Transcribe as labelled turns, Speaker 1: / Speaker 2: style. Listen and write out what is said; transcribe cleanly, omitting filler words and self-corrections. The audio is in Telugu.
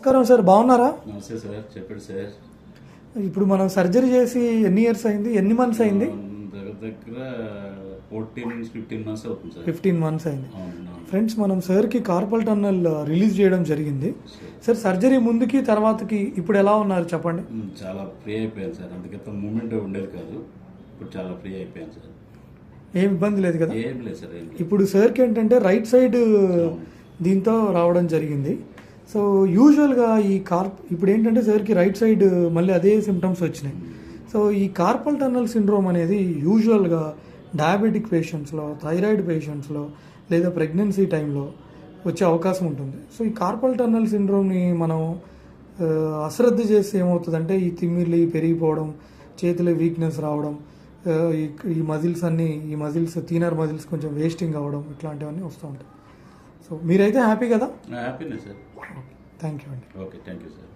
Speaker 1: నమస్కారం సార్, బాగున్నారా?
Speaker 2: నమస్తే సార్, చెప్పండి సార్.
Speaker 1: ఇప్పుడు మనం సర్జరీ చేసి ఎన్ని ఇయర్స్ అయింది, ఎన్ని మంత్స్ అయింది?
Speaker 2: దగ్గర దగ్గర 14-15 months అవుతుంది సార్.
Speaker 1: 15 months అయింది.
Speaker 2: అవును.
Speaker 1: ఫ్రెండ్స్, మనం సార్కి కార్పల్ టన్నల్ రిలీజ్ చేయడం జరిగింది. సార్, సర్జరీ ముందుకి తర్వాతకి ఇప్పుడు ఎలా ఉన్నారు చెప్పండి?
Speaker 2: చాలా ఫ్రీ అయిపోయాను సార్. అందుకే మూమెంట్ ఉండేది కాదు, ఇప్పుడు చాలా ఫ్రీ అయిపోయాను సార్.
Speaker 1: ఏం ఇబ్బంది లేదు కదా?
Speaker 2: ఏం లేదు సార్, ఏం లేదు.
Speaker 1: ఇప్పుడు సార్కి ఏంటంటే రైట్ సైడ్ దీంతో రావడం జరిగింది. సో యూజువల్గా ఇప్పుడు ఏంటంటే సార్కి రైట్ సైడ్ మళ్ళీ అదే సిమ్టమ్స్ వచ్చినాయి. సో ఈ కార్పల్ టన్నల్ సిండ్రోమ్ అనేది యూజువల్గా డయాబెటిక్ పేషెంట్స్లో, థైరాయిడ్ పేషెంట్స్లో లేదా ప్రెగ్నెన్సీ టైంలో వచ్చే అవకాశం ఉంటుంది. సో ఈ కార్పల్ టన్నల్ సిండ్రోమ్ని మనం అశ్రద్ధ చేస్తే ఏమవుతుందంటే ఈ తిమ్మిర్లు పెరిగిపోవడం, చేతిలో వీక్నెస్ రావడం, ఈ మజిల్స్ థీనర్ మజిల్స్ కొంచెం వేస్టింగ్ అవ్వడం, ఇట్లాంటివన్నీ వస్తూ ఉంటాయి. సో మీరైతే హ్యాపీ కదా?
Speaker 2: హ్యాపీనే సార్.
Speaker 1: థ్యాంక్ యూ అండి.
Speaker 2: Okay, thank you sir.